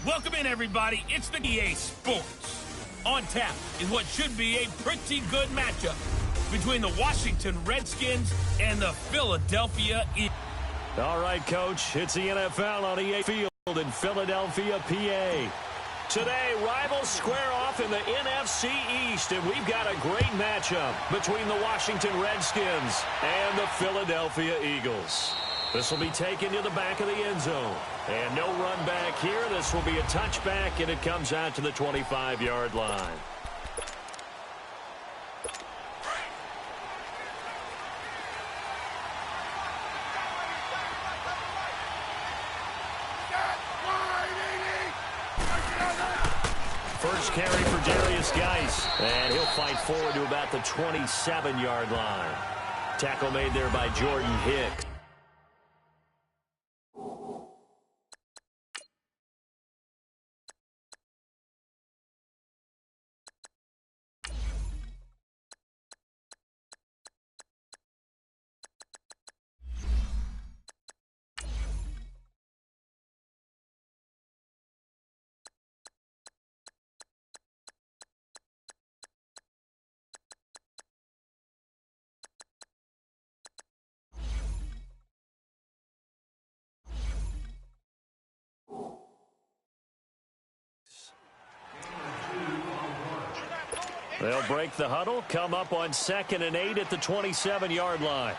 Welcome in, everybody. It's the EA Sports. On tap is what should be a pretty good matchup between the Washington Redskins and the Philadelphia Eagles. All right, Coach, it's the NFL on EA Field in Philadelphia, PA. Today, rivals square off in the NFC East, and we've got a great matchup between the Washington Redskins and the Philadelphia Eagles. This will be taken to the back of the end zone. And no run back here. This will be a touchback, and it comes out to the 25-yard line. First carry for Darius Geis, and he'll fight forward to about the 27-yard line. Tackle made there by Jordan Hicks. They'll break the huddle, come up on 2nd and 8 at the 27-yard line.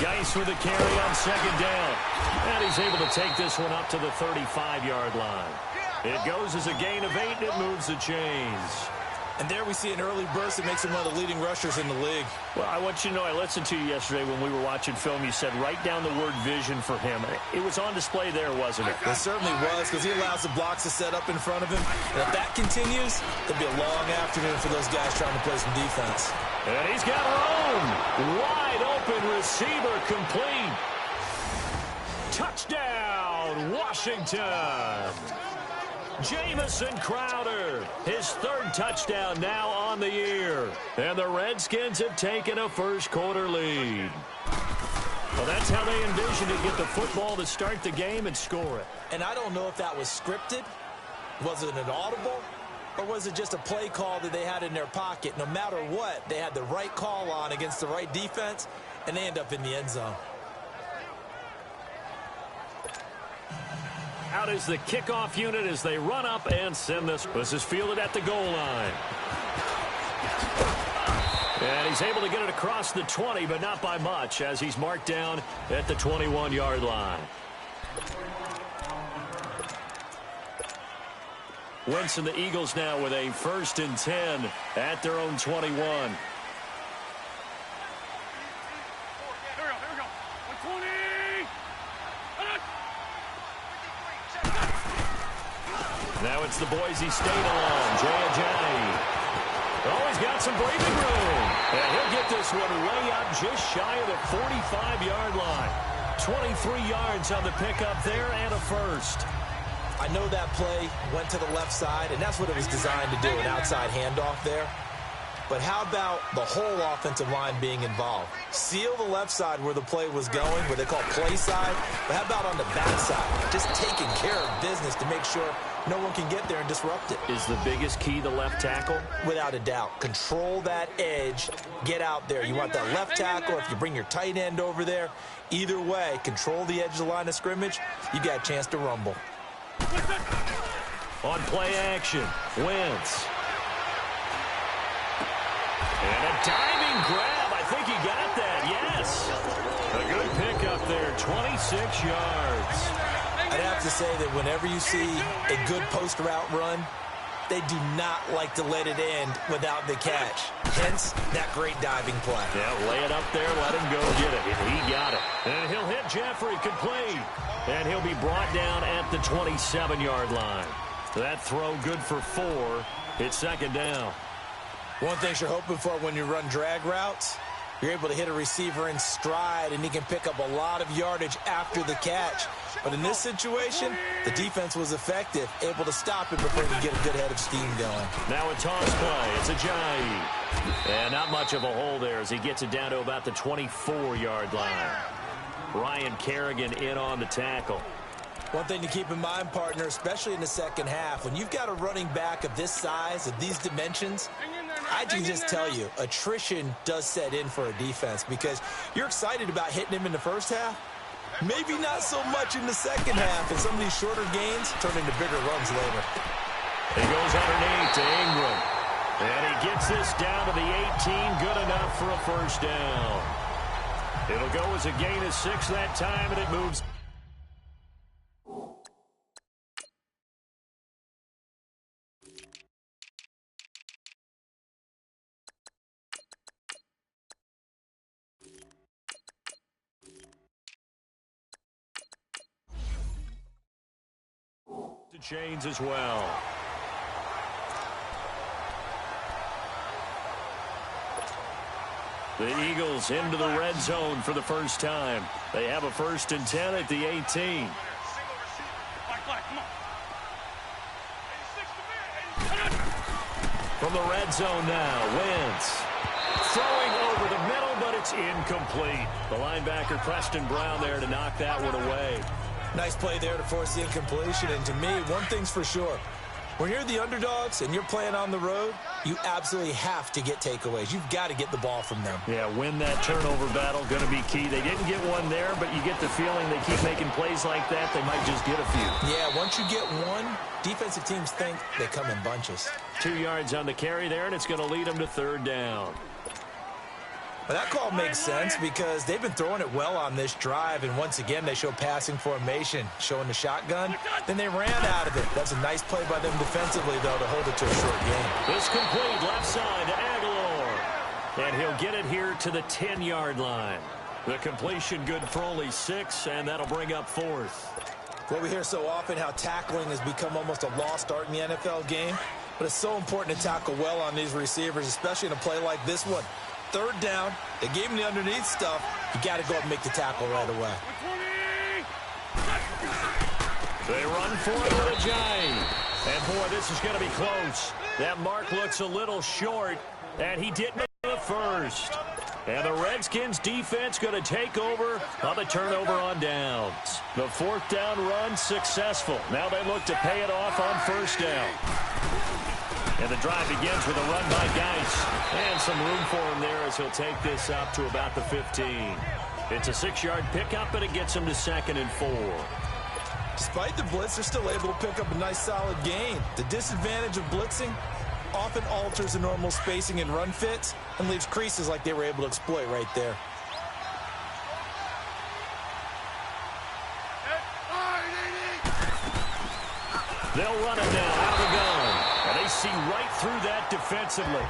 Geis with a carry on 2nd down. And he's able to take this one up to the 35-yard line. It goes as a gain of 8, and it moves the chains. And there we see an early burst that makes him one of the leading rushers in the league. Well, I want you to know, I listened to you yesterday when we were watching film. You said write down the word vision for him. It was on display there, wasn't it? It certainly was, because he allows the blocks to set up in front of him. And if that continues, it'll be a long afternoon for those guys trying to play some defense. And he's got room. Wide open receiver complete. Touchdown, Washington. Jamison Crowder, his 3rd touchdown now on the year. And the Redskins have taken a first-quarter lead. Well, that's how they envisioned it, get the football to start the game and score it. And I don't know if that was scripted. Was it an audible? Or was it just a play call that they had in their pocket? No matter what, they had the right call on against the right defense, and they end up in the end zone. Out is the kickoff unit as they run up and send this. This is fielded at the goal line. And he's able to get it across the 20, but not by much, as he's marked down at the 21-yard line. Wentz and the Eagles now with a 1st and 10 at their own 21. Now it's the Boise State along. Jay Ajayi. Oh, he's got some breathing room. And he'll get this one way up just shy of the 45-yard line. 23 yards on the pickup there and a first. I know that play went to the left side, and that's what it was designed to do, an outside handoff there. But how about the whole offensive line being involved? Seal the left side where the play was going, what they call play side. But how about on the back side? Just taking care of business to make sure no one can get there and disrupt it. Is the biggest key the left tackle? Without a doubt. Control that edge. Get out there. You want that left tackle. If you bring your tight end over there, either way, control the edge of the line of scrimmage. You got a chance to rumble. On play action, Wentz. And a diving grab. I think he got that, yes. A good pickup there, 26 yards. I'd have to say that whenever you see a good post route run, they do not like to let it end without the catch. hence that great diving play. Yeah, lay it up there, let him go get it. And he got it. And he'll hit Jeffrey, complete. And he'll be brought down at the 27-yard line. That throw good for 4. It's second down. One thing you're hoping for when you run drag routes, you're able to hit a receiver in stride, and he can pick up a lot of yardage after the catch. But in this situation, the defense was effective, able to stop him before he could get a good head of steam going. Now a toss play. It's Ajayi. And not much of a hole there as he gets it down to about the 24-yard line. Ryan Kerrigan in on the tackle. One thing to keep in mind, partner, especially in the second half, when you've got a running back of this size, of these dimensions, I can just tell you, attrition does set in for a defense because you're excited about hitting him in the first half. Maybe not so much in the second half, and some of these shorter gains turn into bigger runs later. He goes underneath to Ingram. And he gets this down to the 18, good enough for a first down. It'll go as a gain of 6 that time, and it moves. To chains as well. The Eagles into the red zone for the first time. They have a 1st and 10 at the 18. From the red zone now, Wentz. Throwing over the middle, but it's incomplete. The linebacker, Preston Brown, there to knock that one away. Nice play there to force the incompletion. And to me, one thing's for sure. When you're the underdogs and you're playing on the road, you absolutely have to get takeaways. You've got to get the ball from them. Yeah, win that turnover battle, going to be key. They didn't get one there, but you get the feeling they keep making plays like that, they might just get a few. Yeah, once you get one, defensive teams think they come in bunches. 2 yards on the carry there, and it's going to lead them to 3rd down. Well, that call makes sense because they've been throwing it well on this drive, and once again, they show passing formation, showing the shotgun. Then they ran out of it. That's a nice play by them defensively, though, to hold it to a short game. This complete left side to Aguilar. And he'll get it here to the 10-yard line. The completion good for only 6, and that'll bring up 4th. What we hear so often, how tackling has become almost a lost art in the NFL game. But it's so important to tackle well on these receivers, especially in a play like this one. 3rd down, they gave him the underneath stuff. You got to go up and make the tackle right away. They run for it with Ajayi. And, boy, this is going to be close. That mark looks a little short, and he didn't make the first. And the Redskins defense going to take over on the turnover on downs. The 4th down run successful. Now they look to pay it off on 1st down. And the drive begins with a run by Geis. And some room for him there as he'll take this up to about the 15. It's a 6-yard pickup, but it gets him to 2nd and 4. Despite the blitz, they're still able to pick up a nice solid gain. The disadvantage of blitzing often alters the normal spacing and run fits and leaves creases like they were able to exploit right there. They'll run it now out of the gun. And they see right through that defensively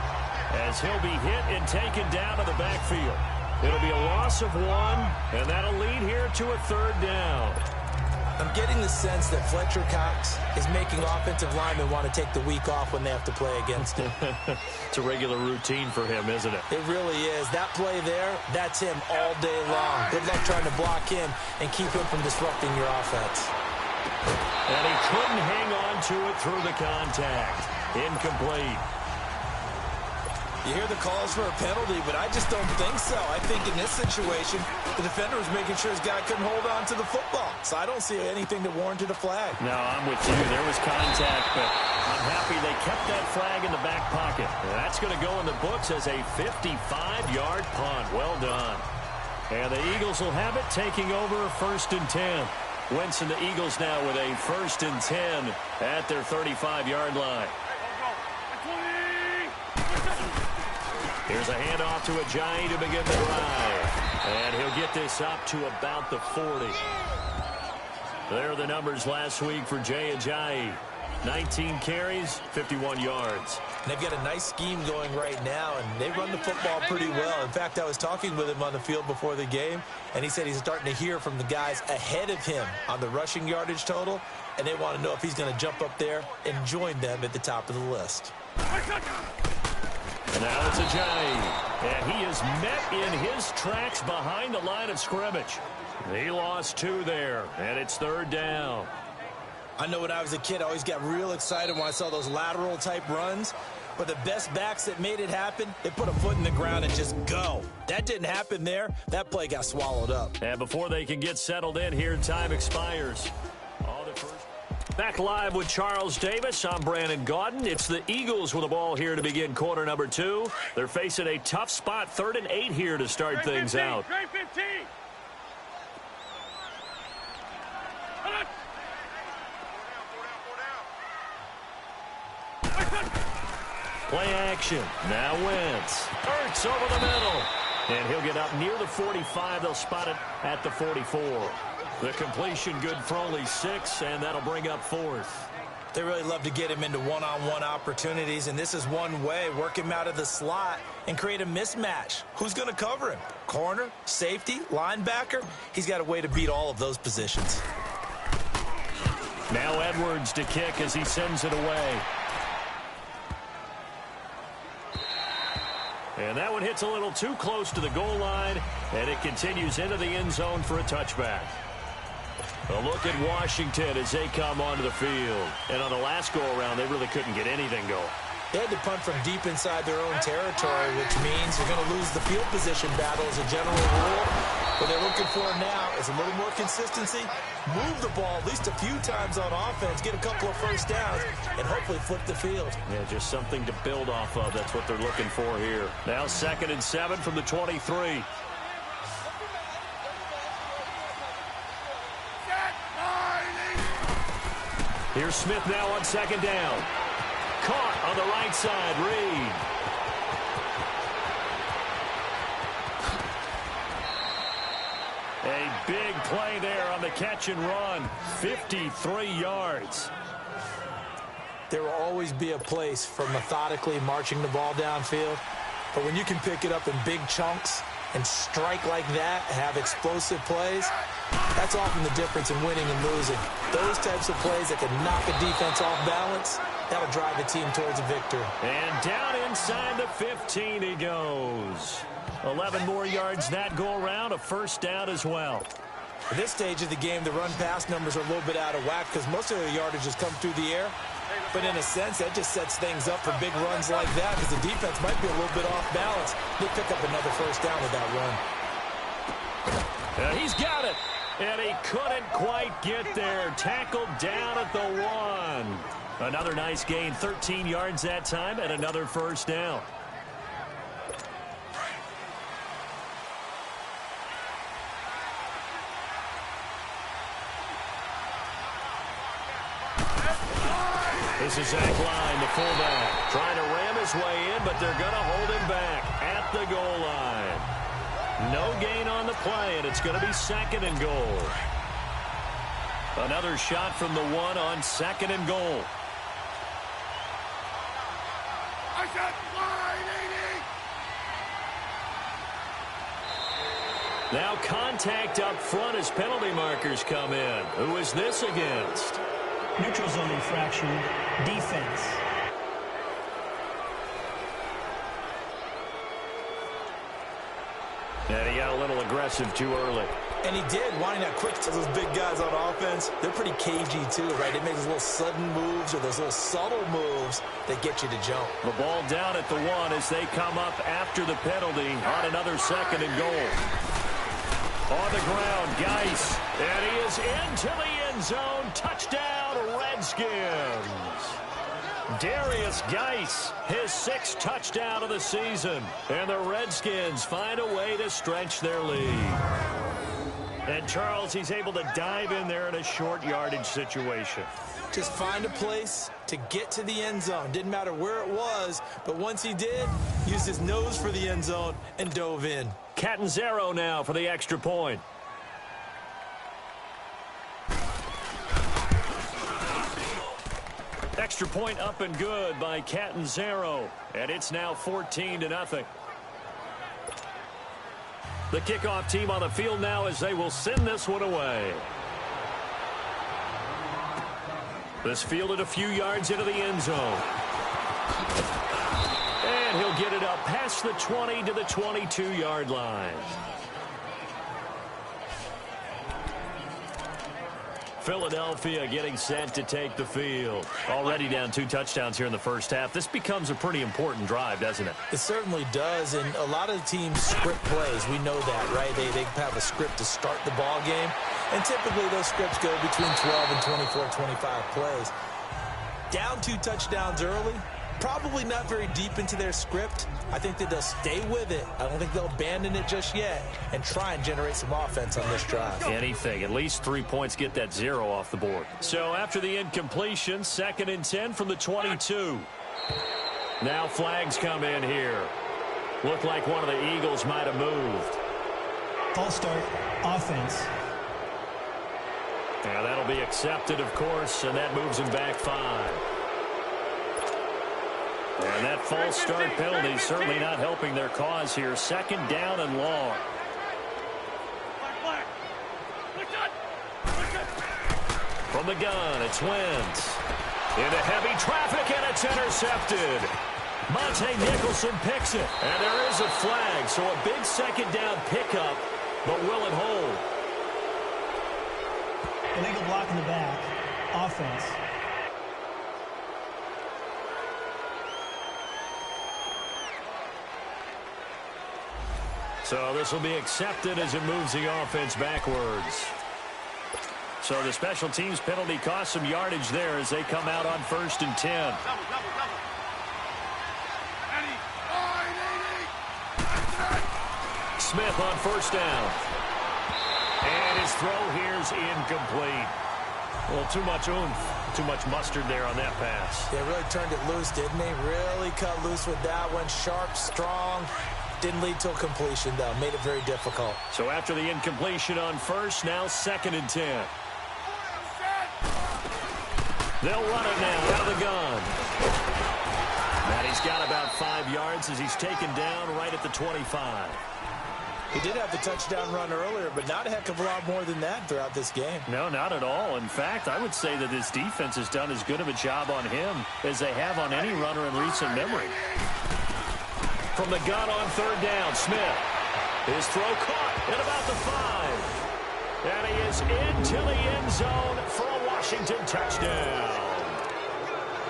as he'll be hit and taken down to the backfield. It'll be a loss of 1, and that'll lead here to a 3rd down. I'm getting the sense that Fletcher Cox is making offensive linemen want to take the week off when they have to play against him. It's a regular routine for him, isn't it? It really is. That play there, that's him all day long. Good luck trying to block him and keep him from disrupting your offense. And he couldn't hang on to it through the contact. Incomplete. You hear the calls for a penalty, but I just don't think so. I think in this situation, the defender was making sure his guy couldn't hold on to the football. So I don't see anything that warranted a flag. No, I'm with you. There was contact, but I'm happy they kept that flag in the back pocket. That's going to go in the books as a 55-yard punt. Well done. And the Eagles will have it, taking over 1st and 10. Wentz and the Eagles now with a 1st and 10 at their 35-yard line. Here's a handoff to Ajayi to begin the drive. And he'll get this up to about the 40. There are the numbers last week for Jay Ajayi. 19 carries, 51 yards. And they've got a nice scheme going right now, and they run the football pretty well. In fact, I was talking with him on the field before the game, and he said he's starting to hear from the guys ahead of him on the rushing yardage total, and they want to know if he's going to jump up there and join them at the top of the list. And now it's Ajayi, and he is met in his tracks behind the line of scrimmage. He lost 2 there, and it's 3rd down. I know when I was a kid, I always got real excited when I saw those lateral-type runs. But the best backs that made it happen, they put a foot in the ground and just go. That didn't happen there. That play got swallowed up. And before they can get settled in here, time expires. Back live with Charles Davis. I'm Brandon Gaudin. It's the Eagles with the ball here to begin quarter number 2. They're facing a tough spot, 3rd and 8 here to start things out. Play action. Now Wentz. Ertz over the middle. And he'll get up near the 45. They'll spot it at the 44. The completion good for only 6, and that'll bring up 4th. They really love to get him into one-on-one opportunities, and this is one way. Work him out of the slot and create a mismatch. Who's going to cover him? Corner, safety, linebacker? He's got a way to beat all of those positions. Now Edwards to kick as he sends it away. And that one hits a little too close to the goal line, and it continues into the end zone for a touchback. A look at Washington as they come onto the field. And on the last go-around, they really couldn't get anything going. They had to punt from deep inside their own territory, which means you're going to lose the field position battle as a general rule. What they're looking for now is a little more consistency, move the ball at least a few times on offense, get a couple of first downs, and hopefully flip the field. Yeah, just something to build off of. That's what they're looking for here. Now 2nd and 7 from the 23. Here's Smith now on 2nd down. Caught on the right side, Reed. A big play there on the catch and run. 53 yards. There will always be a place for methodically marching the ball downfield. But when you can pick it up in big chunks and strike like that, have explosive plays, that's often the difference in winning and losing. Those types of plays that can knock a defense off balance, that'll drive the team towards a victory. And down inside the 15 he goes. 11 more yards that go around, a first down as well. At this stage of the game, the run-pass numbers are a little bit out of whack because most of the yardage has come through the air. But in a sense, that just sets things up for big runs like that because the defense might be a little bit off balance. They'll pick up another first down with that run. And he's got it. And he couldn't quite get there. Tackled down at the 1. Another nice gain, 13 yards that time, and another first down. This is Zach Line, the fullback, trying to ram his way in, but they're going to hold him back at the goal line. No gain on the play, and it's going to be 2nd and goal. Another shot from the 1 on 2nd and goal. Now contact up front as penalty markers come in. Who is this against? Neutral zone infraction, defense. And he got a little aggressive too early. And he did, wanting that quick to those big guys on offense. They're pretty cagey too, right? They make those little sudden moves or those little subtle moves that get you to jump. The ball down at the 1 as they come up after the penalty on another 2nd and goal. On the ground, Geis. And he is into the end zone. Touchdown, Redskins. Darius Geis, his 6th touchdown of the season. And the Redskins find a way to stretch their lead. And Charles, he's able to dive in there in a short yardage situation. Just find a place to get to the end zone. Didn't matter where it was, but once he did, used his nose for the end zone and dove in. Catanzaro now for the extra point. Extra point up and good by Catanzaro. And it's now 14-0. The kickoff team on the field now as they will send this one away. This fielded a few yards into the end zone. And he'll get it up past the 20 to the 22-yard line. Philadelphia getting set to take the field. Already down 2 touchdowns here in the first half. This becomes a pretty important drive, doesn't it? It certainly does, and a lot of the teams script plays. We know that, right? They have a script to start the ball game, and typically those scripts go between 12 and 24, 25 plays. Down 2 touchdowns early, probably not very deep into their script. I think that they'll stay with it. I don't think they'll abandon it just yet and try and generate some offense on this drive. Anything. At least 3 points, get that 0 off the board. So after the incompletion, 2nd and 10 from the 22. Now flags come in here. Looked like one of the Eagles might have moved. False start, offense. Now that'll be accepted, of course, and that moves him back 5. And that false start penalty certainly not helping their cause here. 2nd down and long. From the gun, it's Wentz. Into heavy traffic, and it's intercepted. Monte Nicholson picks it. And there is a flag, so a big 2nd down pickup, but will it hold? Illegal block in the back, offense. So this will be accepted as it moves the offense backwards. So the special teams penalty cost some yardage there as they come out on 1st and 10. Smith on 1st down. And his throw here's incomplete. Well, too much oomph, too much mustard there on that pass. They really turned it loose, didn't they? Really cut loose with that one. Sharp, strong. Didn't lead to a completion, though. Made it very difficult. So after the incompletion on 1st, now 2nd and 10. They'll run it now out of the gun. And he's got about 5 yards as he's taken down right at the 25. He did have the touchdown run earlier, but not a heck of a lot more than that throughout this game. No, not at all. In fact, I would say that this defense has done as good of a job on him as they have on any runner in recent memory. From the gun on 3rd down, Smith. His throw caught at about the 5. And he is into the end zone for a Washington touchdown.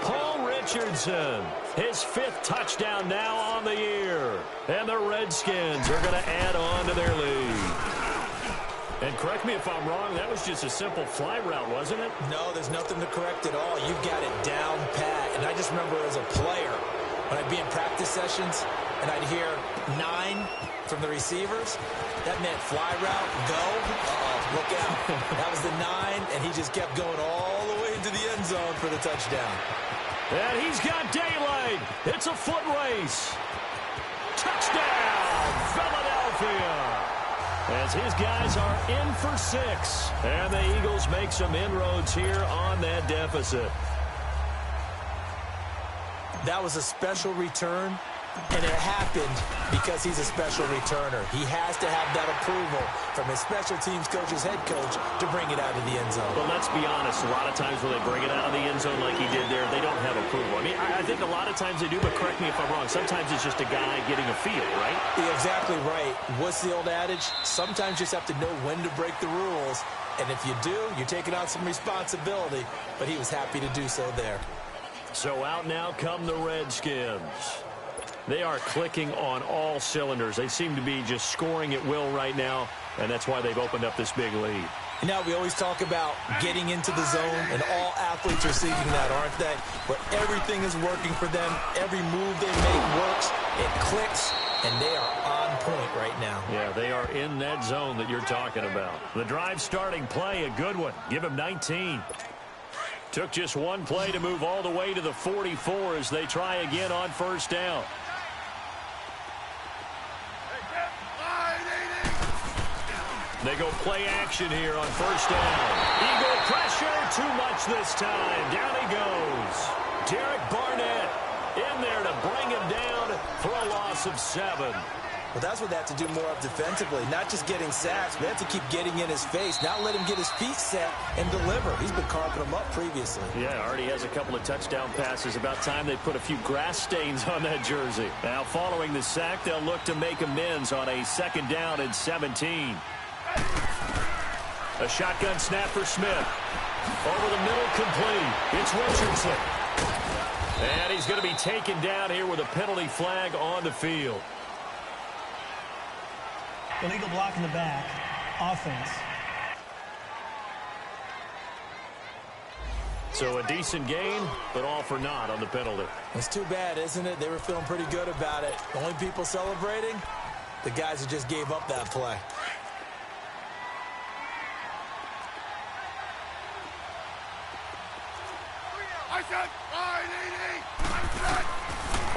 Paul Richardson, his 5th touchdown now on the year. And the Redskins are going to add on to their lead. And correct me if I'm wrong, that was just a simple fly route, wasn't it? No, there's nothing to correct at all. You've got it down pat. And I just remember as a player, when I'd be in practice sessions, and I'd hear 9 from the receivers, that meant fly route, go. Uh-oh, look out. That was the 9, and he just kept going all the way into the end zone for the touchdown. And he's got daylight. It's a foot race. Touchdown, Philadelphia. As his guys are in for 6. And the Eagles make some inroads here on that deficit. That was a special return, and it happened because he's a special returner. He has to have that approval from his special teams coach's head coach to bring it out of the end zone. But let's be honest, a lot of times when they bring it out of the end zone like he did there, they don't have approval. I mean, I think a lot of times they do, but correct me if I'm wrong. Sometimes it's just a guy getting a feel, right? You're exactly right. What's the old adage? Sometimes you just have to know when to break the rules, and if you do, you're taking on some responsibility, but he was happy to do so there. So out now come the Redskins. They are clicking on all cylinders. They seem to be just scoring at will right now, and that's why they've opened up this big lead. Now, we always talk about getting into the zone, and all athletes are seeking that, aren't they? Where everything is working for them. Every move they make works. It clicks, and they are on point right now. Yeah, they are in that zone that you're talking about. The drive starting play, a good one. Give him 19. Took just one play to move all the way to the 44 as they try again on 1st down. They They go play action here on first down. Eagle pressure, too much this time. Down he goes. Derek Barnett in there to bring him down for a loss of 7. Well, that's what they have to do more of defensively. Not just getting sacks, but they have to keep getting in his face. Not let him get his feet set and deliver. He's been carving them up previously. Yeah, already has a couple of touchdown passes. About time they put a few grass stains on that jersey. Now, following the sack, they'll look to make amends on a 2nd down and 17. A shotgun snap for Smith. Over the middle, complete. It's Richardson. And he's going to be taken down here with a penalty flag on the field. Illegal block in the back. Offense. So a decent gain, but all for naught on the penalty. It's too bad, isn't it? They were feeling pretty good about it. The only people celebrating, the guys who just gave up that play.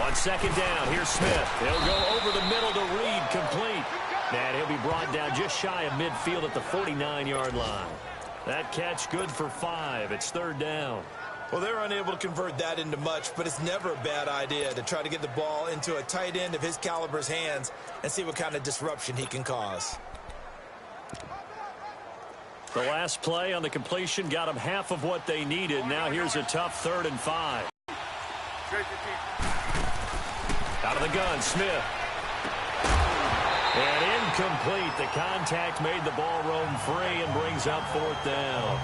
On 2nd down, here's Smith. He'll go over the middle to Reed, complete. And he'll be brought down just shy of midfield at the 49-yard line. That catch good for 5. It's 3rd down. Well, they're unable to convert that into much, but it's never a bad idea to try to get the ball into a tight end of his caliber's hands and see what kind of disruption he can cause. The last play on the completion got them half of what they needed. Now here's a tough 3rd and 5. Out of the gun, Smith. And incomplete. The contact made the ball roam free and brings up 4th down.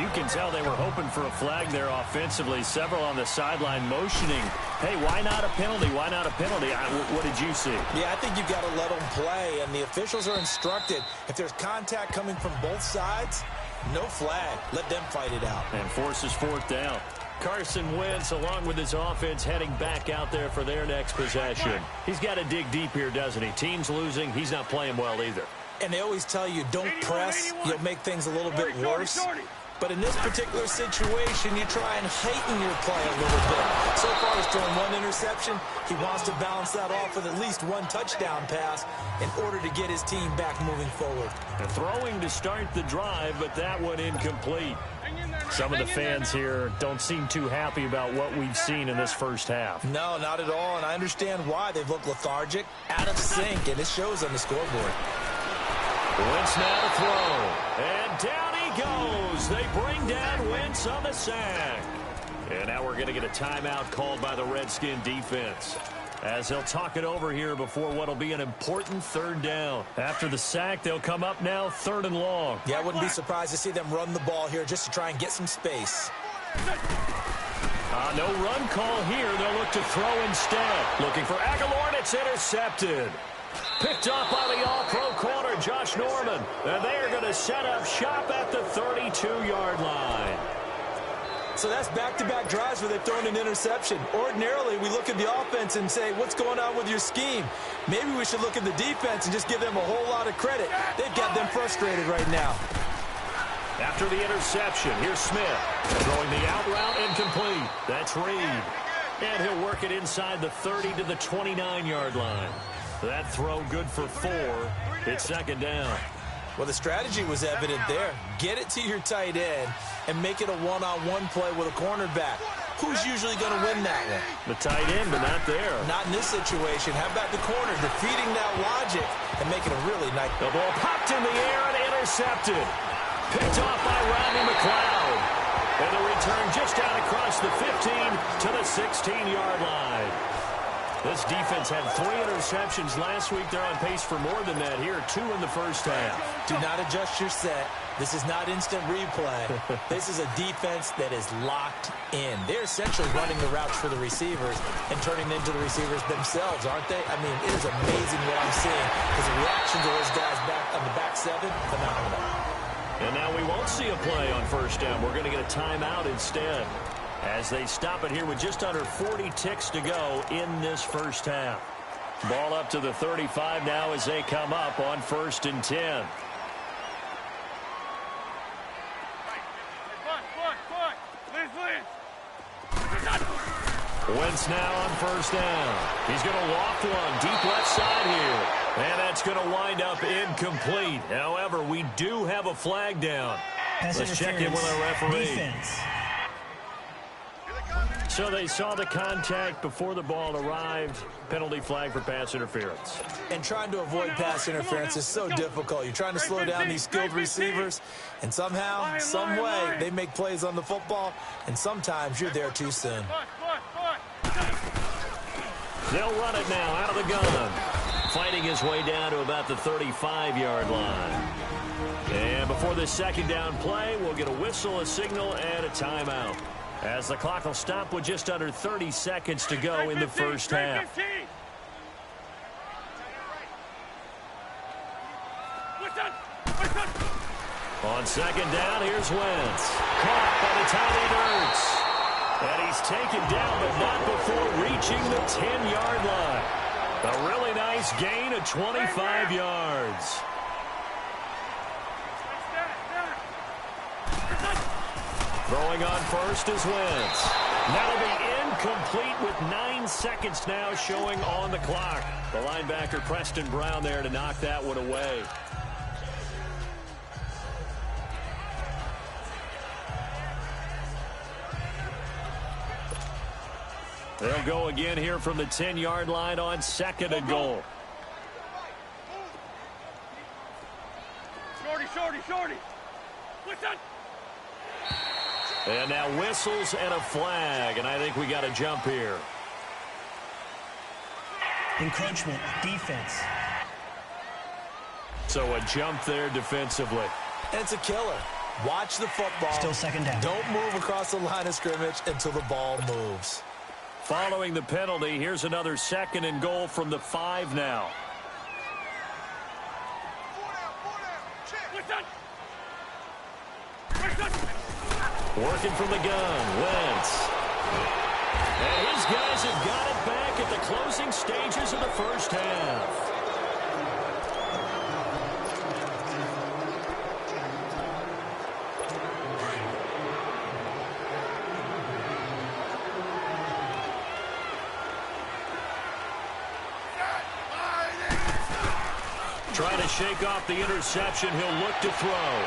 You can tell they were hoping for a flag there offensively. Several on the sideline motioning. Hey, why not a penalty? Why not a penalty? What did you see? Yeah, I think you've got to let them play, and the officials are instructed. If there's contact coming from both sides, no flag. Let them fight it out. And forces 4th down. Carson Wentz, along with his offense, heading back out there for their next possession. He's got to dig deep here, doesn't he? Team's losing. He's not playing well either. And they always tell you, don't press. You'll make things a little bit worse. But in this particular situation, you try and heighten your play a little bit. So far, he's thrown 1 interception. He wants to balance that off with at least 1 touchdown pass in order to get his team back moving forward. The throwing to start the drive, but that one incomplete. Some of the fans here don't seem too happy about what we've seen in this first half. No, not at all, and I understand why. They've looked lethargic, out of sync, and it shows on the scoreboard. Wentz now to throw, and down he goes. They bring down Wentz on the sack. And now we're going to get a timeout called by the Redskin defense, as they'll talk it over here before what will be an important 3rd down. After the sack, they'll come up now 3rd and long. Yeah, I wouldn't be surprised to see them run the ball here just to try and get some space. No run call here. They'll look to throw instead. Looking for Aguilar, and it's intercepted. Picked up by the all-pro corner, Josh Norman. And they are going to set up shop at the 32-yard line. So that's back-to-back drives where they've thrown an interception. Ordinarily, we look at the offense and say, what's going on with your scheme? Maybe we should look at the defense and just give them a whole lot of credit. They've got them frustrated right now. After the interception, here's Smith. Throwing the out route incomplete. That's Reed. And he'll work it inside the 30 to the 29-yard line. That throw good for 4. It's 2nd down. Well, the strategy was evident there. Get it to your tight end and make it a one-on-one play with a cornerback. Who's usually going to win that one? The tight end, but not there. Not in this situation. How about the corner defeating that logic and making a really nice... The ball popped in the air and intercepted. Picked off by Rodney McLeod. And the return just out across the 15 to the 16-yard line. This defense had 3 interceptions last week. They're on pace for more than that here. 2 in the first half. Do not adjust your set. This is not instant replay. This is a defense that is locked in. They're essentially running the routes for the receivers and turning them into the receivers themselves, aren't they? I mean, it is amazing what I'm seeing because the reaction to those guys back on the back 7, phenomenal. And now we won't see a play on first down. We're going to get a timeout instead, as they stop it here with just under 40 ticks to go in this first half. Ball up to the 35 now as they come up on 1st and 10. Wentz now on first down. He's going to loft one deep left side here. And that's going to wind up incomplete. However, we do have a flag down. Let's check in with our referee. Defense. So they saw the contact before the ball arrived. Penalty flag for pass interference. And trying to avoid pass interference is so difficult. You're trying to slow down these skilled receivers, and somehow, some way, they make plays on the football, and sometimes you're there too soon. They'll run it now out of the gun. Fighting his way down to about the 35-yard line. And before this second down play, we'll get a whistle, a signal, and a timeout, as the clock will stop with just under 30 seconds to go in the first half. On second down, here's Wentz. Caught by the tight end Ertz. And he's taken down, but not before reaching the 10-yard line. A really nice gain of 25 yards. Throwing on first is Wentz. That'll be incomplete with 9 seconds now showing on the clock. The linebacker Preston Brown there to knock that one away. They'll go again here from the 10-yard line on second and goal. Shorty. Listen. And now whistles and a flag, and I think we got a jump here. Encroachment, defense. So a jump there defensively. And it's a killer. Watch the football. Still second down. Don't move across the line of scrimmage until the ball moves. Following the penalty, here's another second and goal from the 5 now. Working from the gun, Wentz. And his guys have got it back at the closing stages of the first half. Trying to shake off the interception, he'll look to throw.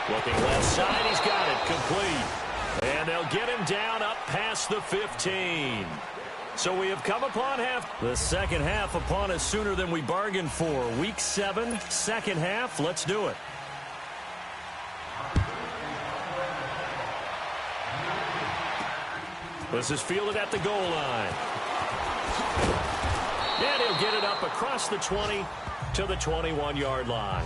Looking left side, he's got it complete. And they'll get him down up past the 15. So we have come upon the second half upon us sooner than we bargained for. Week 7, second half, let's do it. This is fielded at the goal line. And he'll get it up across the 20 to the 21-yard line.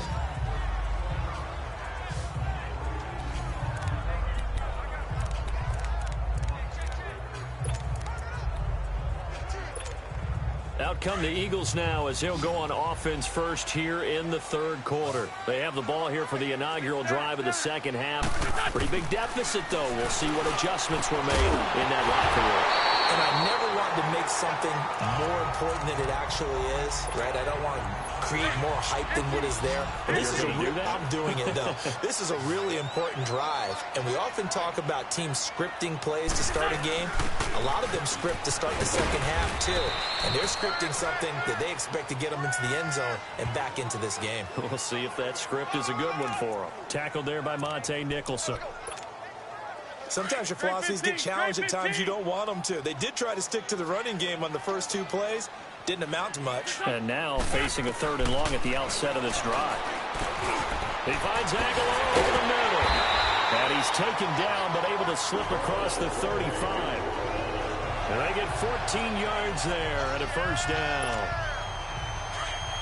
Out come the Eagles now as he'll go on offense first here in the third quarter. They have the ball here for the inaugural drive of the second half. Pretty big deficit, though. We'll see what adjustments were made in that locker room. And I never want to make something more important than it actually is, right? I don't want to create more hype than what is there. But this is I'm doing it, though. This is a really important drive. And we often talk about teams scripting plays to start a game. A lot of them script to start the second half, too. And they're scripting something that they expect to get them into the end zone and back into this game. We'll see if that script is a good one for them. Tackled there by Monte Nicholson. Sometimes your philosophies get challenged at times you don't want them to. They did try to stick to the running game on the first 2 plays. Didn't amount to much. And now facing a 3rd and long at the outset of this drive. He finds Aguilar over the middle. And he's taken down but able to slip across the 35. And they get 14 yards there and a first down.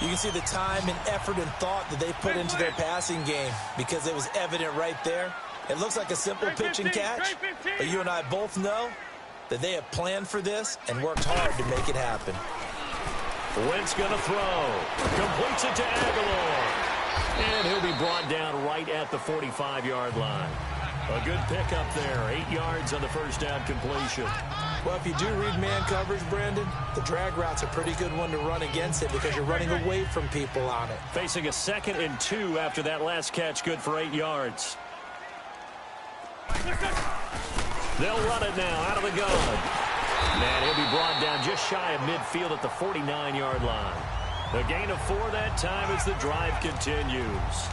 You can see the time and effort and thought that they put into their passing game because it was evident right there. It looks like a simple pitch and catch, but you and I both know that they have planned for this and worked hard to make it happen. Wentz going to throw. Completes it to Aguilar. And he'll be brought down right at the 45-yard line. A good pickup there. 8 yards on the first down completion. Well, if you do read man coverage, Brandon, the drag route's a pretty good one to run against it because you're running away from people on it. Facing a 2nd and 2 after that last catch, good for 8 yards. They'll run it now out of the gun. And he'll be brought down just shy of midfield at the 49-yard line. A gain of 4 that time as the drive continues.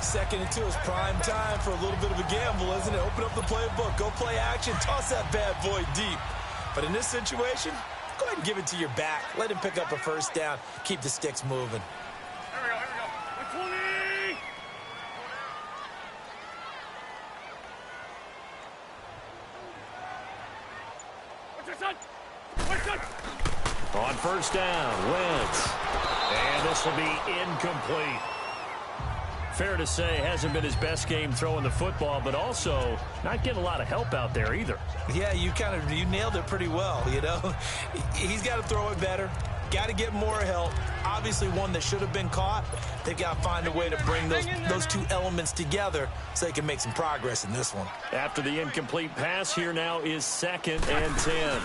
2nd and 2 is prime time for a little bit of a gamble, isn't it? Open up the playbook, go play action, toss that bad boy deep. But in this situation, go ahead and give it to your back. Let him pick up a first down. Keep the sticks moving. Here we go. 120! What's your son? What's your son? On first down, Wentz. And this will be incomplete. Fair to say, hasn't been his best game throwing the football, but also not getting a lot of help out there either. Yeah, you nailed it pretty well, you know. He's got to throw it better. Got to get more help. Obviously one that should have been caught. They've got to find a way to bring those two elements together so they can make some progress in this one. After the incomplete pass, here now is 2nd and 10.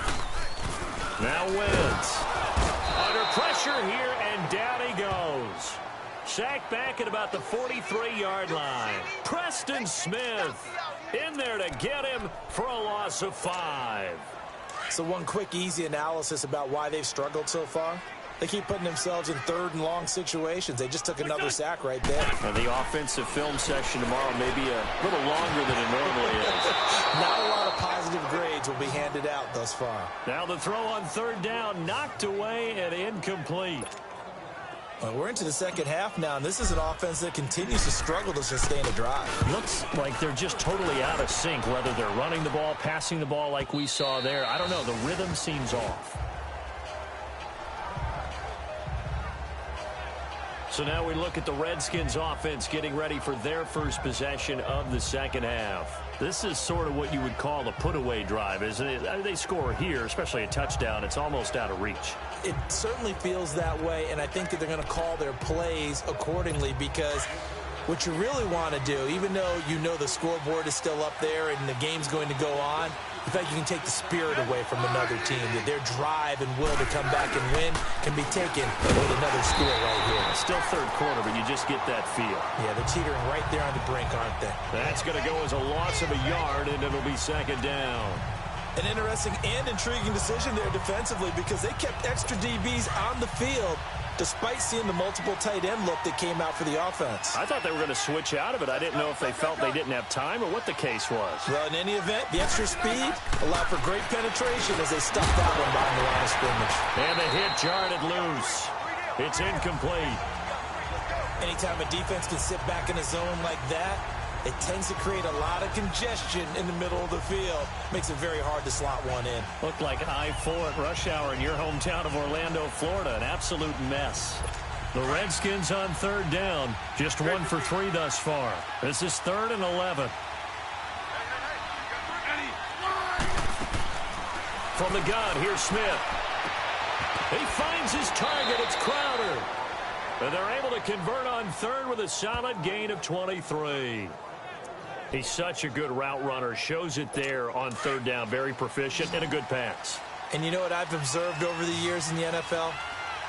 Now Wentz. Under pressure here, and down he goes. Sacked back at about the 43-yard line. Preston Smith in there to get him for a loss of 5. So one quick, easy analysis about why they've struggled so far. They keep putting themselves in 3rd and long situations. They just took another sack right there. And the offensive film session tomorrow may be a little longer than it normally is. Not a lot of positive grades will be handed out thus far. Now the throw on 3rd down, knocked away and incomplete. Well, we're into the 2nd half now, and this is an offense that continues to struggle to sustain a drive. Looks like they're just totally out of sync, whether they're running the ball, passing the ball like we saw there. I don't know. The rhythm seems off. So now we look at the Redskins offense getting ready for their first possession of the 2nd half. This is sort of what you would call a put-away drive, isn't it? They score here, especially a touchdown. It's almost out of reach. It certainly feels that way, and I think that they're going to call their plays accordingly, because what you really want to do, even though you know the scoreboard is still up there and the game's going to go on, in fact, you can take the spirit away from another team, that their drive and will to come back and win can be taken with another score right here. Still 3rd quarter, but you just get that feel. Yeah, they're teetering right there on the brink, aren't they? That's going to go as a loss of a yard, and it'll be 2nd down. An interesting and intriguing decision there defensively, because they kept extra DBs on the field despite seeing the multiple tight end look that came out for the offense. I thought they were going to switch out of it. I didn't know if they felt they didn't have time or what the case was. Well, in any event, the extra speed allowed for great penetration as they stuffed that one behind the line of scrimmage. And the hit jarred it loose. It's incomplete. Anytime a defense can sit back in a zone like that, it tends to create a lot of congestion in the middle of the field. Makes it very hard to slot one in. Looked like I-4 at rush hour in your hometown of Orlando, Florida. An absolute mess. The Redskins on 3rd down. Just 1 for 3 thus far. This is 3rd and 11. From the gun, here's Smith. He finds his target. It's Crowder. And they're able to convert on 3rd with a solid gain of 23. He's such a good route runner. Shows it there on 3rd down. Very proficient and a good pass. And you know what I've observed over the years in the NFL?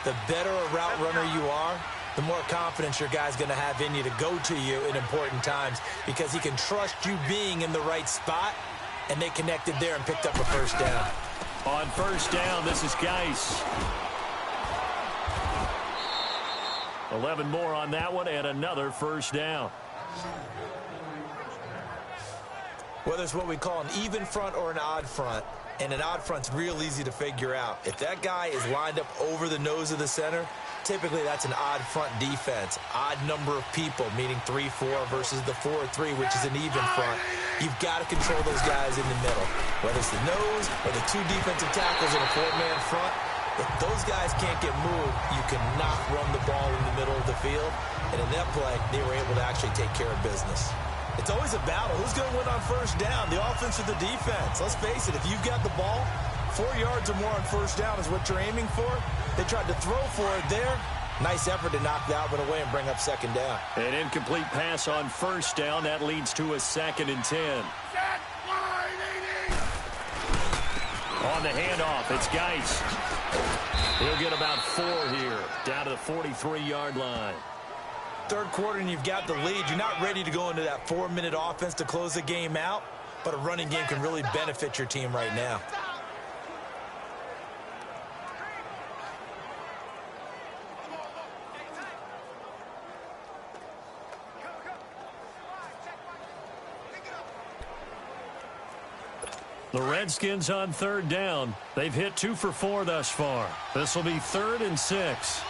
The better a route runner you are, the more confidence your guy's going to have in you to go to you in important times, because he can trust you being in the right spot, and they connected there and picked up a first down. On 1st down, this is Geis. 11 more on that one, and another first down. Whether it's what we call an even front or an odd front, and an odd front's real easy to figure out. If that guy is lined up over the nose of the center, typically that's an odd front defense. Odd number of people, meaning 3-4 versus the 4-3, which is an even front. You've got to control those guys in the middle. Whether it's the nose or the 2 defensive tackles in a 4-man front, if those guys can't get moved, you cannot run the ball in the middle of the field. And in that play, they were able to actually take care of business. It's always a battle. Who's going to win on 1st down, the offense or the defense? Let's face it, if you've got the ball, 4 yards or more on 1st down is what you're aiming for. They tried to throw for it there. Nice effort to knock that one away and bring up 2nd down. An incomplete pass on 1st down. That leads to a 2nd and 10. On the handoff, it's Geis. He'll get about 4 here, down to the 43-yard line. 3rd quarter and you've got the lead. You're not ready to go into that 4-minute offense to close the game out, but a running game can really benefit your team right now. The Redskins on third down. They've hit 2 for 4 thus far. This will be 3rd and 6.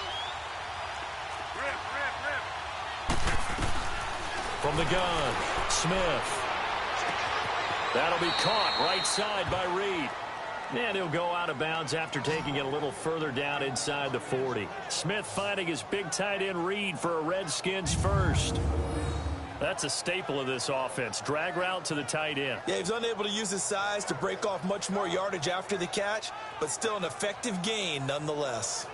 From the gun, Smith. That'll be caught right side by Reed. And he'll go out of bounds after taking it a little further down inside the 40. Smith finding his big tight end Reed for a Redskins first. That's a staple of this offense. Drag route to the tight end. Yeah, he's unable to use his size to break off much more yardage after the catch, but still an effective gain nonetheless.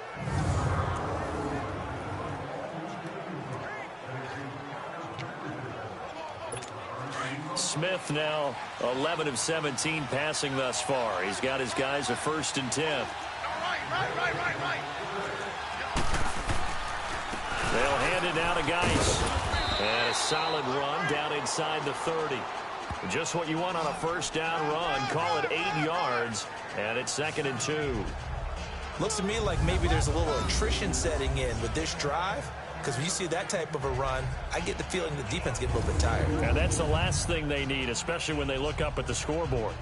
Smith now 11 of 17 passing thus far. He's got his guys a 1st and 10. Right. They'll hand it now to Geis. And a solid run down inside the 30. Just what you want on a 1st down run. Call it 8 yards. And it's 2nd and 2. Looks to me like maybe there's a little attrition setting in with this drive. Because when you see that type of a run, I get the feeling the defense gets a little bit tired. And that's the last thing they need, especially when they look up at the scoreboard.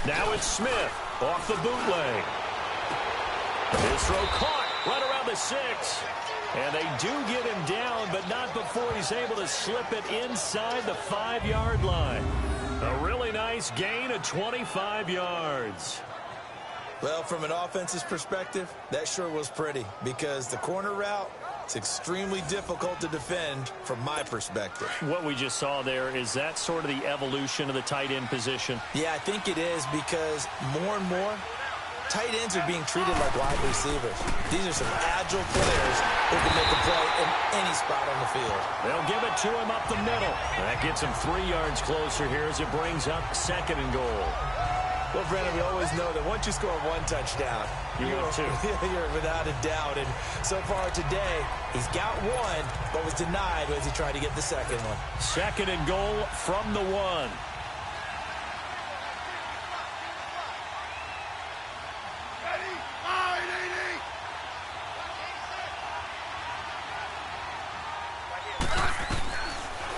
Now it's Smith off the bootleg. His throw caught right around the 6. And they do get him down, but not before he's able to slip it inside the 5-yard line. A really nice gain of 25 yards. Well, from an offense's perspective, that sure was pretty because the corner route, it's extremely difficult to defend from my perspective. What we just saw there, is that sort of the evolution of the tight end position? Yeah, I think it is because more and more, tight ends are being treated like wide receivers. These are some agile players who can make a play in any spot on the field. They'll give it to him up the middle. That gets him 3 yards closer here as it brings up 2nd and goal. Well, Brandon, we always know that once you score 1 touchdown, you're without a doubt. And so far today, he's got 1, but was denied as he tried to get the 2nd one. 2nd and goal from the 1.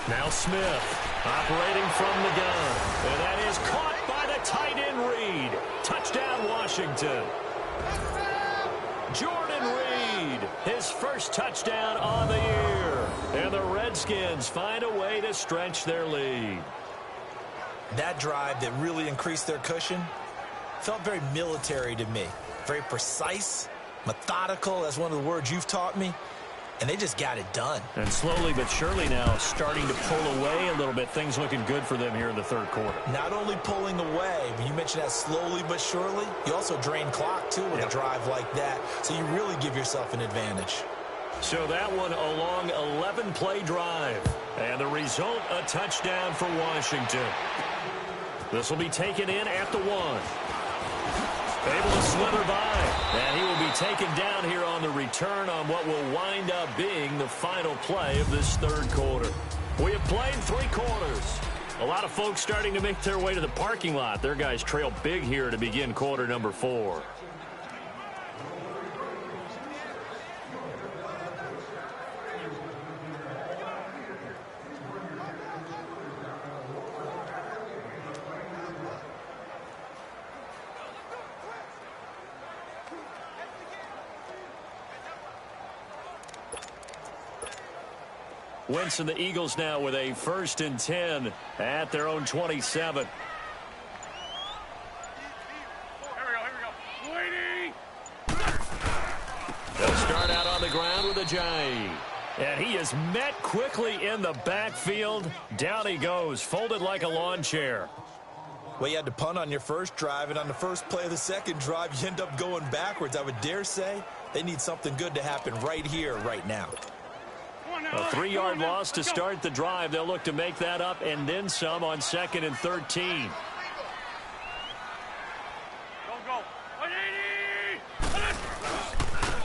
Now Smith operating from the gun. And that is caught by the tight end Reed. Touchdown Washington. Jordan Reed, his first touchdown on the year. And the Redskins find a way to stretch their lead. That drive that really increased their cushion felt very military to me. Very precise, methodical. That's one of the words you've taught me. And they just got it done. And slowly but surely now starting to pull away a little bit. Things looking good for them here in the 3rd quarter. Not only pulling away, but you mentioned that slowly but surely. You also drain clock, too, with a drive like that. So you really give yourself an advantage. So that one a long 11-play drive. And the result, a touchdown for Washington. This will be taken in at the 1. Able to slither by. And he will be taken down here on the return on what will wind up being the final play of this 3rd quarter. We have played 3 quarters. A lot of folks starting to make their way to the parking lot. Their guys trail big here to begin quarter number 4. Wentz and the Eagles now with a 1st and 10 at their own 27. They'll start out on the ground with Ajayi. And he is met quickly in the backfield. Down he goes, folded like a lawn chair. Well, you had to punt on your first drive, and on the first play of the second drive, you end up going backwards. I would dare say they need something good to happen right here, right now. A 3-yard loss to start the drive. They'll look to make that up and then some on 2nd and 13.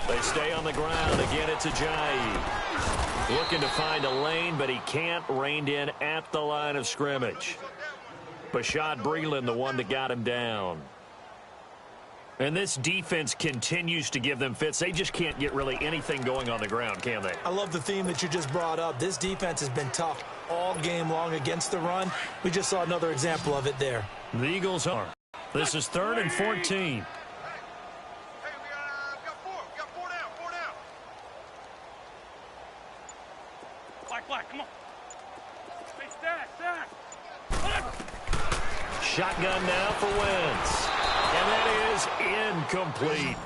They stay on the ground. Again, it's Ajayi. Looking to find a lane, but he can't. Reined in at the line of scrimmage. Bashad Breeland, the one that got him down. And this defense continues to give them fits. They just can't get really anything going on the ground, can they? I love the theme that you just brought up. This defense has been tough all game long against the run. We just saw another example of it there. The Eagles are. This is 3rd and 14. Black, come on. Stay stack. Shotgun now for Wentz. And that is incomplete.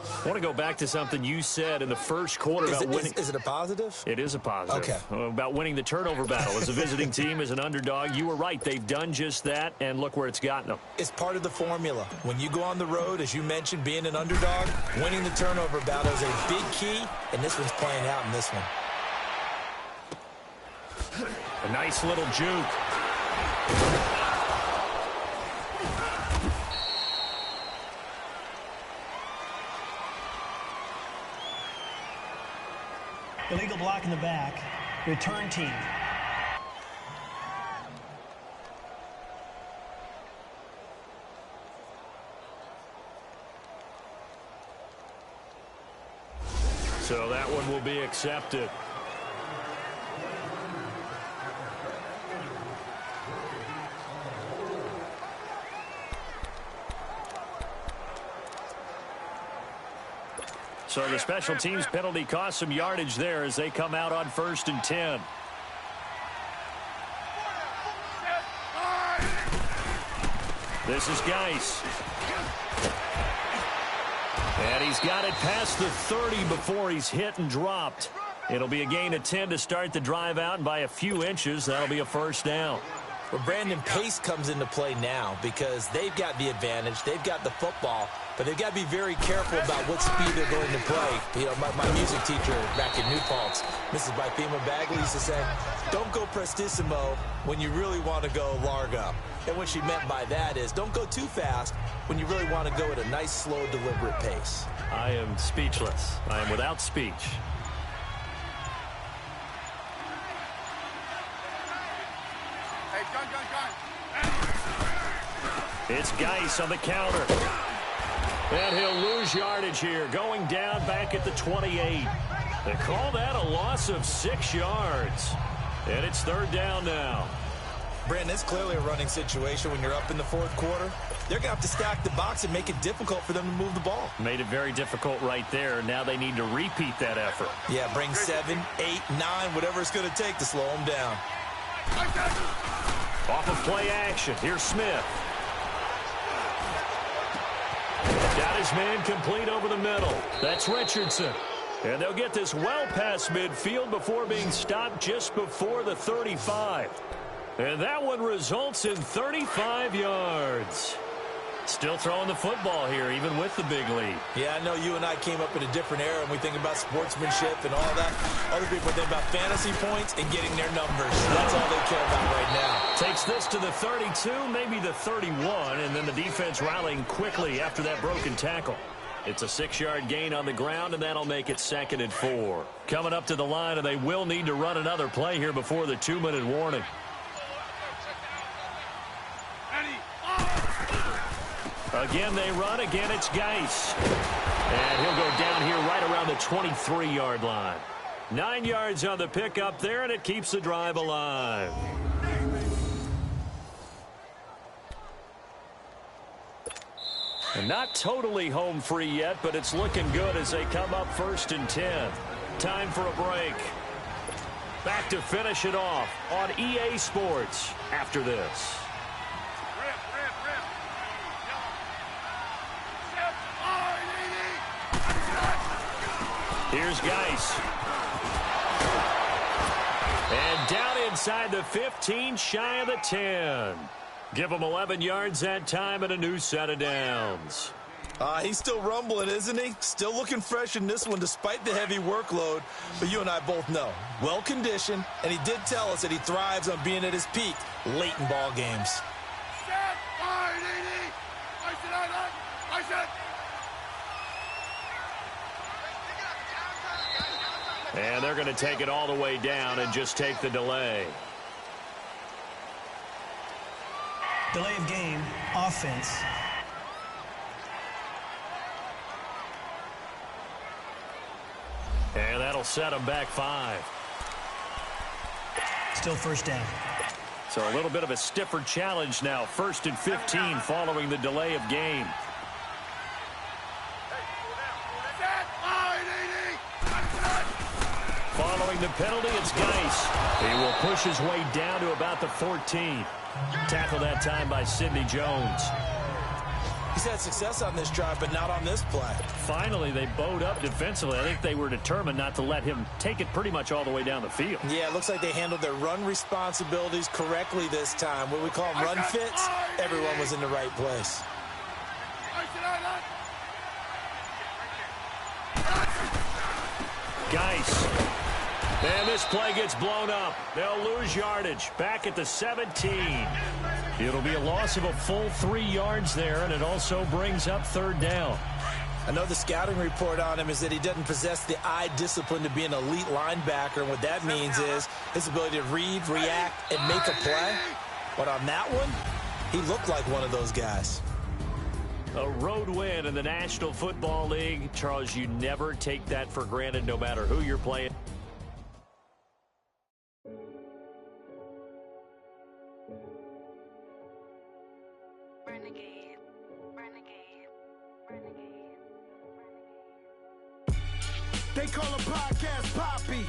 I want to go back to something you said in the first quarter about winning. Is it a positive? It is a positive. Okay. About winning the turnover battle. As a visiting team, as an underdog, you were right. They've done just that, and look where it's gotten them. It's part of the formula. When you go on the road, as you mentioned, being an underdog, winning the turnover battle is a big key, and this one's playing out in this one. A nice little juke. Illegal block in the back. Return team. So that one will be accepted. So the special teams penalty cost some yardage there as they come out on 1st and 10. This is Geis. And he's got it past the 30 before he's hit and dropped. It'll be a gain of 10 to start the drive out, and by a few inches, that'll be a 1st down. Well, Brandon, pace comes into play now because they've got the advantage. They've got the football, but they've got to be very careful about what speed they're going to play. You know, my music teacher back in New Paltz, Mrs. Bythema Bagley, used to say, don't go prestissimo when you really want to go largo. And what she meant by that is don't go too fast when you really want to go at a nice, slow, deliberate pace. I am speechless. I am without speech. It's Geis on the counter. And he'll lose yardage here, going down back at the 28. They call that a loss of 6 yards. And it's 3rd down now. Brandon, it's clearly a running situation when you're up in the 4th quarter. They're going to have to stack the box and make it difficult for them to move the ball. Made it very difficult right there. Now they need to repeat that effort. Yeah, bring 7, 8, 9, whatever it's going to take to slow them down. Off of play action. Here's Smith. Got his man complete over the middle. That's Richardson. And they'll get this well past midfield before being stopped just before the 35. And that one results in 35 yards. Still throwing the football here, even with the big lead. Yeah, I know you and I came up in a different era, and we think about sportsmanship and all that. Other people think about fantasy points and getting their numbers. That's all they care about right now. Takes this to the 32, maybe the 31, and then the defense rallying quickly after that broken tackle. It's a 6-yard gain on the ground, and that'll make it 2nd and 4. Coming up to the line, and they will need to run another play here before the 2-minute warning. Again, they run. Again, it's Geis. And he'll go down here right around the 23-yard line. 9 yards on the pickup there, and it keeps the drive alive. And not totally home free yet, but it's looking good as they come up 1st and 10. Time for a break. Back to finish it off on EA Sports after this. Here's Geis. And down inside the 15, shy of the 10. Give him 11 yards that time and a new set of downs. He's still rumbling, isn't he? Still looking fresh in this one despite the heavy workload. But you and I both know, well-conditioned, and he did tell us that he thrives on being at his peak late in ball games. And they're going to take it all the way down and just take the delay. Delay of game, offense. And that'll set them back 5. Still first down. So a little bit of a stiffer challenge now. 1st and 15 following the delay of game. Following the penalty, it's Geis. He will push his way down to about the 14. Tackle that time by Sidney Jones. He's had success on this drive, but not on this play. Finally, they bowed up defensively. I think they were determined not to let him take it pretty much all the way down the field. Yeah, it looks like they handled their run responsibilities correctly this time. What we call them run fits, everyone was in the right place. Geis. And this play gets blown up. They'll lose yardage. Back at the 17. It'll be a loss of a full 3 yards there, and it also brings up 3rd down. I know the scouting report on him is that he doesn't possess the eye discipline to be an elite linebacker, and what that means is his ability to read, react, and make a play. But on that one, he looked like one of those guys. A road win in the National Football League. Charles, you never take that for granted no matter who you're playing. They call a podcast Poppy.